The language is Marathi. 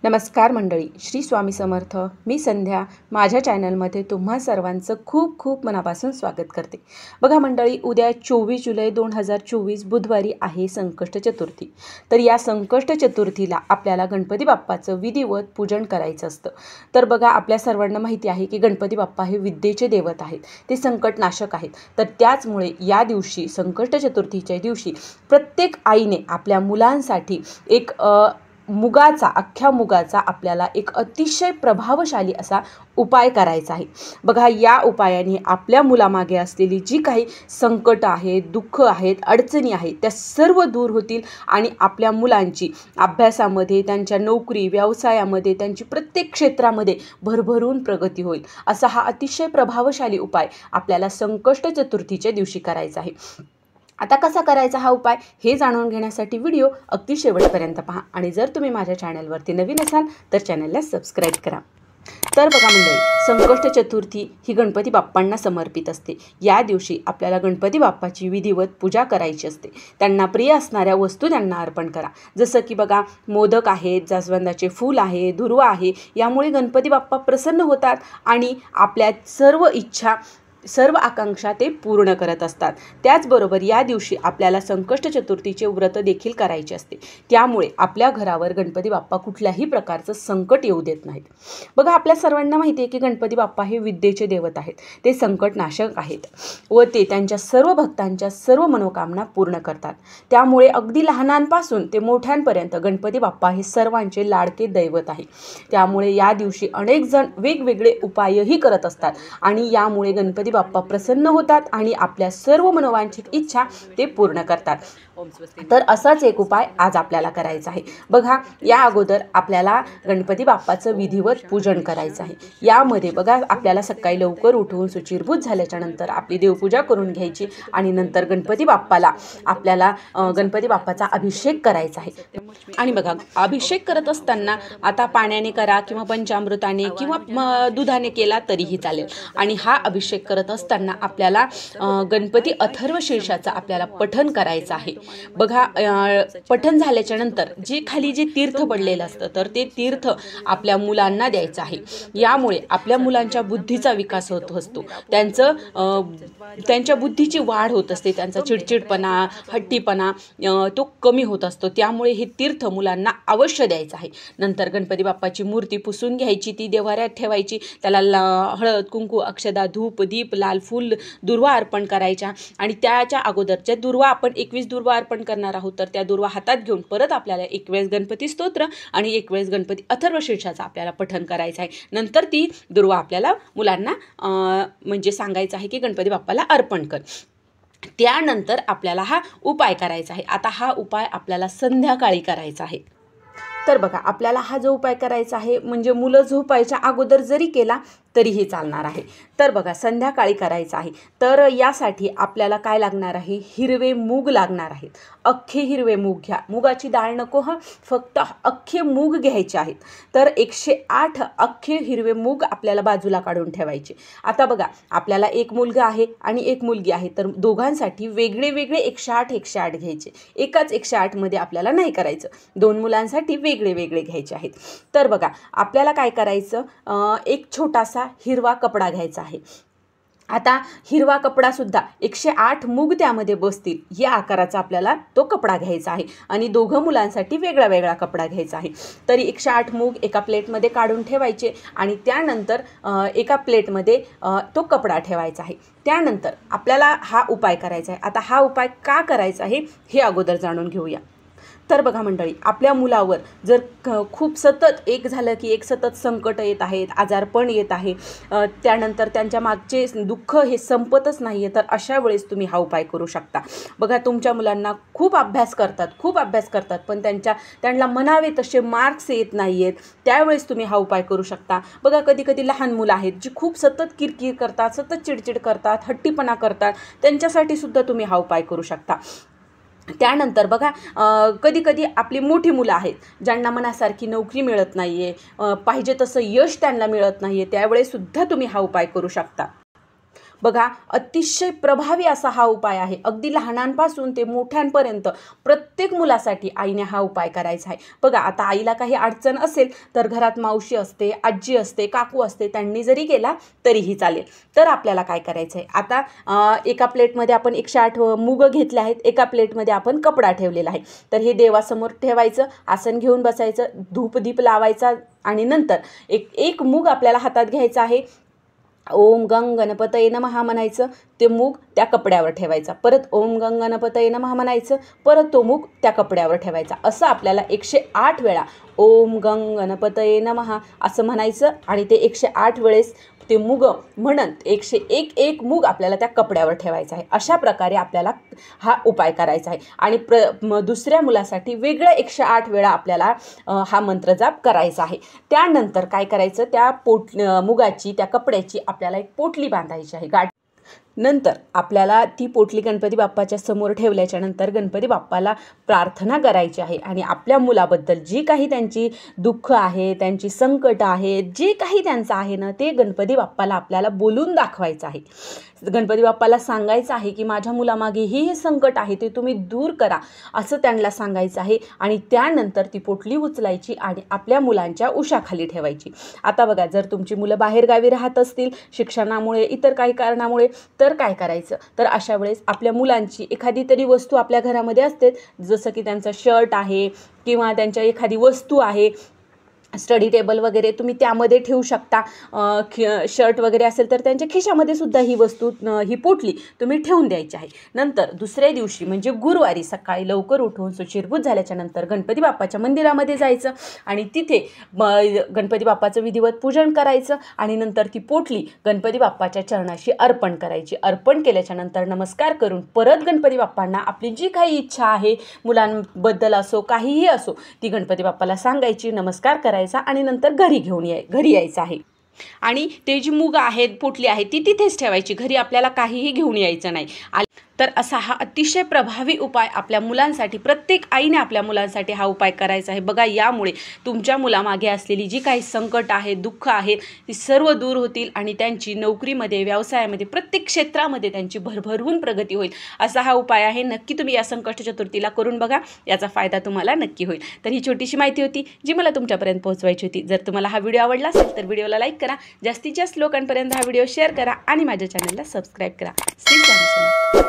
नमस्कार मंडळी, श्री स्वामी समर्थ. मी संध्या. माझ्या चॅनलमध्ये तुम्हा सर्वांचं खूप खूप मनापासून स्वागत करते. बघा मंडळी, उद्या 24 जुलै 2024 बुधवारी आहे संकष्ट चतुर्थी. तर या संकष्ट चतुर्थीला आपल्याला गणपती बाप्पाचं विधिवत पूजन करायचं असतं. तर बघा, आपल्या सर्वांना माहिती आहे की गणपती बाप्पा हे विद्येचे दैवत आहेत, ते संकटनाशक आहेत. तर त्याचमुळे या दिवशी, संकष्ट चतुर्थीच्या दिवशी, प्रत्येक आईने आपल्या मुलांसाठी एक अख्ख्या मुगाचा आपल्याला एक अतिशय प्रभावशाली असा उपाय करायचा आहे. बघा, या उपायाने आपल्या मुलामागे असलेली जी काही संकट आहेत, दुःख आहेत, अडचणी आहेत, त्या सर्व दूर होतील आणि आपल्या मुलांची अभ्यासामध्ये, त्यांच्या नोकरी व्यवसायामध्ये, त्यांची प्रत्येक क्षेत्रामध्ये भरभरून प्रगती होईल. असा हा अतिशय प्रभावशाली उपाय आपल्याला संकष्ट चतुर्थीच्या दिवशी करायचा आहे. आता कसा करायचा हा उपाय हे जाणून घेण्यासाठी व्हिडिओ अगदी शेवटपर्यंत पहा. आणि जर तुम्ही माझ्या चॅनलवरती नवीन असाल तर चॅनलला सबस्क्राईब करा. तर बघा मंडळी, संकष्ट चतुर्थी ही गणपती बाप्पांना समर्पित असते. या दिवशी आपल्याला गणपती बाप्पाची विधिवत पूजा करायची असते. त्यांना प्रिय असणाऱ्या वस्तू त्यांना अर्पण करा. जसं की बघा, मोदक आहेत, जास्वंदाचे फूल आहे, दुर्वा आहे. यामुळे गणपती बाप्पा प्रसन्न होतात आणि आपल्या सर्व इच्छा, सर्व आकांक्षा ते पूर्ण करत असतात. त्याचबरोबर या दिवशी आपल्याला संकष्ट चतुर्थीचे व्रत देखील करायचे असते. त्यामुळे आपल्या घरावर गणपती बाप्पा कुठल्याही प्रकारचं संकट येऊ देत नाहीत. बघा, आपल्या सर्वांना माहिती आहे की गणपती बाप्पा हे विद्येचे दैवत आहेत, ते संकटनाशक आहेत व ते त्यांच्या सर्व भक्तांच्या सर्व मनोकामना पूर्ण करतात. त्यामुळे अगदी लहानांपासून ते मोठ्यांपर्यंत गणपती बाप्पा हे सर्वांचे लाडके दैवत आहे. त्यामुळे या दिवशी अनेक जण वेगवेगळे उपायही करत असतात आणि यामुळे गणपती बाप्पा प्रसन्न होतात आणि आपल्या सर्व मनोवांछित इच्छा ते पूर्ण करतात. तर असाच एक उपाय आज आपल्याला करायचा आहे. बघा, या अगोदर आपल्याला गणपती बाप्पाचं विधिवत पूजन करायचं आहे. यामध्ये बघा, आपल्याला सकाळी लवकर उठून शुचिर्भूत झाल्याच्या नंतर आपली देवपूजा करून घ्यायची आणि नंतर गणपती बाप्पाचा अभिषेक करायचा आहे. आणि बघा, अभिषेक करत असताना आता पाण्याने करा किंवा पंचामृताने किंवा दुधाने केला तरीही चालेल. आणि हा अभिषेक करत असताना आपल्याला गणपती अथर्व शीर्षाचा आपल्याला पठण करायचं आहे. बघा, पठण झाल्याच्या नंतर जे तीर्थ पडलेलं असतं तर ते तीर्थ आपल्या मुलांना द्यायचं आहे. यामुळे आपल्या मुलांच्या बुद्धीचा विकास होत असतो, त्यांच्या बुद्धीची वाढ होत असते, त्यांचा चिडचिडपणा, हट्टीपणा तो कमी होत असतो. त्यामुळे हे तीर्थ मुलांना अवश्य द्यायचं आहे. नंतर गणपती बाप्पाची मूर्ती पुसून घ्यायची, ती देव्हाऱ्यात ठेवायची, त्याला हळद, कुंकू, अक्षदा, धूप, दीप, लाल फूल, दुर्वा अर्पण करायच्या. आणि त्याच्या अगोदरच्या दुर्वा आपण 21 दुर्वा अर्पण करणार आहोत. तर त्या दुर्वा हातात घेऊन परत आपल्याला एक वेळेस गणपती स्तोत्र आणि एक वेळेस गणपती अथर्व शीर्षाचा आपल्याला पठण करायचं आहे. नंतर ती दुर्वा आपल्याला मुलांना म्हणजे सांगायचं आहे की गणपती बाप्पाला अर्पण कर. त्यानंतर आपल्याला हा उपाय करायचा आहे. आता हा उपाय आपल्याला संध्याकाळी करायचा आहे. तर बघा, आपल्याला हा जो उपाय करायचा आहे म्हणजे मुलं झोपायच्या अगोदर जरी केला तरीही चालणार आहे. तर बघा, संध्याकाळी करायचं आहे. तर यासाठी आपल्याला काय लागणार आहे? हिरवे मूग लागणार आहेत. अख्खे हिरवे मूग घ्या. मुगाची डाळ नको, फक्त अख्खे मूग घ्यायचे आहेत. तर 108 अख्खे हिरवे मूग आपल्याला बाजूला काढून ठेवायचे. आता बघा, आपल्याला एक मुलगा आहे आणि एक मुलगी आहे, तर दोघांसाठी वेगळे वेगळे 108 घ्यायचे. एकाच 108 मध्ये आपल्याला नाही करायचं. 2 मुलांसाठी वेगळे वेगळे घ्यायचे आहेत. तर बघा, आपल्याला काय करायचं? एक छोटासा हिरवा कपडा घ्यायचा आहे. आता हिरवा कपडा सुद्धा 108 मूग त्यामध्ये बसतील या आकाराचा आपल्याला तो कपडा घ्यायचा आहे आणि दोघं मुलांसाठी वेगळा वेगळा कपडा घ्यायचा आहे. तरी 108 मूग एका प्लेटमध्ये काढून ठेवायचे आणि त्यानंतर एका प्लेटमध्ये तो कपडा ठेवायचा आहे. त्यानंतर आपल्याला हा उपाय करायचा आहे. आता हा उपाय का करायचा आहे हे अगोदर जाणून घेऊया. तर बघा मंडळी, आपल्या मुलावर जर खूप सतत एक झालं की एक सतत संकट येत आहेत, आजारपण येत आहे, त्यानंतर त्यांच्या मागचे दुःख हे संपतच नाही आहे, तर अशा वेळेस तुम्ही हा उपाय करू शकता. बघा, तुमच्या मुलांना खूप अभ्यास करतात पण त्यांना म्हणावे तसे मार्क्स येत नाही आहेत, त्यावेळेस तुम्ही हा उपाय करू शकता. बघा, कधी लहान मुलं आहेत जी खूप सतत किरकिर करतात, सतत चिडचिड करतात, हट्टीपणा करतात, त्यांच्यासाठी सुद्धा तुम्ही हा उपाय करू शकता. त्यानंतर बघा, कधी आपली मोठी मुलं आहेत ज्यांना मनासारखी नोकरी मिळत नाही आहे, पाहिजे तसं यश त्यांना मिळत नाही आहे, त्यावेळेसुद्धा तुम्ही हा उपाय करू शकता. बघा, अतिशय प्रभावी असा हा उपाय आहे. अगदी लहानांपासून ते मोठ्यांपर्यंत प्रत्येक मुलासाठी आईने हा उपाय करायचा आहे. बघा, आता आईला काही अडचण असेल तर घरात मावशी असते, आजी असते, काकू असते, त्यांनी जरी केला तरीही चालेल. तर आपल्याला काय करायचं आहे, आता एका प्लेटमध्ये आपण 108 मूग घेतले आहेत, एका प्लेटमध्ये आपण कपडा ठेवलेला आहे. तर हे देवासमोर ठेवायचं, आसन घेऊन बसायचं, धूपदीप लावायचा आणि नंतर एक मूग आपल्याला हातात घ्यायचा आहे. ओम गंग गणपतये नमः म्हणायचं, ते मूग त्या कपड्यावर ठेवायचा. परत ओम गंग गणपतये नमः म्हणायचं, परत तो मूग त्या कपड्यावर ठेवायचा. असं आपल्याला 108 वेळा ओम गंग गणपतये नमः असं म्हणायचं आणि ते 108 वेळेस ते मूग म्हणत 101 मूग आपल्याला त्या कपड्यावर ठेवायचा आहे. अशा प्रकारे आपल्याला हा उपाय करायचा आहे. आणि दुसऱ्या मुलासाठी वेगळं 108 वेळा आपल्याला हा मंत्रजाप करायचा आहे. त्यानंतर काय करायचं, त्या मुगाची, त्या कपड्याची आपल्याला एक पोटली बांधायची आहे. नंतर आपल्याला ती पोटली गणपती बाप्पाच्या समोर ठेवल्याच्या नंतर गणपती बाप्पाला प्रार्थना करायची आहे आणि आपल्या मुलाबद्दल जी काही त्यांची दुःख आहे, त्यांची संकट आहे, जे काही त्यांचं आहे ना, ते गणपती बाप्पाला आपल्याला बोलून दाखवायचं आहे. गणपती बाप्पाला सांगायचं आहे की माझ्या मुलामागे हे संकट आहे, ते तुम्ही दूर करा, असं त्यांना सांगायचं आहे. आणि त्यानंतर ती पोटली उचलायची आणि आपल्या मुलांच्या उशाखाली ठेवायची. आता बघा, जर तुमची मुलं बाहेरगावी राहत असतील शिक्षणामुळे, इतर काही कारणामुळे, तर काय करायचं, तर अशा वेळेस आपल्या मुलांची एखादी तरी वस्तू आपल्या घरामध्ये असते, जसं की त्यांचा शर्ट आहे किंवा त्यांच्या एखादी वस्तू आहे, स्टडी टेबल वगैरे तुम्ही त्यामध्ये ठेवू शकता. शर्ट वगैरे असेल तर त्यांच्या खिशामध्ये सुद्धा ही वस्तू, ही पोटली तुम्ही ठेवून द्यायची आहे. नंतर दुसऱ्या दिवशी म्हणजे गुरुवारी सकाळी लवकर उठून सुचिरभूत झाल्याच्या नंतर गणपती बाप्पाच्या मंदिरामध्ये जायचं आणि तिथे गणपती बाप्पाचं विधिवत पूजन करायचं आणि नंतर ती पोटली गणपती बाप्पाच्या चरणाशी अर्पण करायची. अर्पण केल्याच्या नंतर नमस्कार करून परत गणपती बाप्पांना आपली जी काही इच्छा आहे, मुलांबद्दल असो, काहीही असो, ती गणपती बाप्पाला सांगायची, नमस्कार करायचा आणि नंतर घरी यायचं आहे. आणि ते जी मूग आहेत, पोटली आहे, ती तिथेच ठेवायची. घरी आपल्याला काहीही घेऊन यायचं नाही. तर असा हा अतिशय प्रभावी उपाय आपल्या मुलांसाठी, प्रत्येक आईने आपल्या मुलांसाठी हा उपाय करायचा आहे. बघा, यामुळे तुमच्या मुलामागे असलेली जी काही संकट आहे, दुःख आहे, ती सर्व दूर होतील आणि त्यांची नोकरीमध्ये, व्यवसायामध्ये, प्रत्येक क्षेत्रामध्ये त्यांची भरभरून प्रगती होईल. असा हा उपाय आहे. नक्की तुम्ही या संकष्ट चतुर्थीला करून बघा, याचा फायदा तुम्हाला नक्की होईल. तर ही छोटीशी माहिती होती जी मला तुमच्यापर्यंत पोहोचवायची होती. जर तुम्हाला हा व्हिडिओ आवडला असेल तर व्हिडिओला लाईक करा, जास्तीत जास्त लोकांपर्यंत हा व्हिडिओ शेअर करा आणि माझ्या चॅनलला सबस्क्राईब करा. श्री स्वामी समर्थ.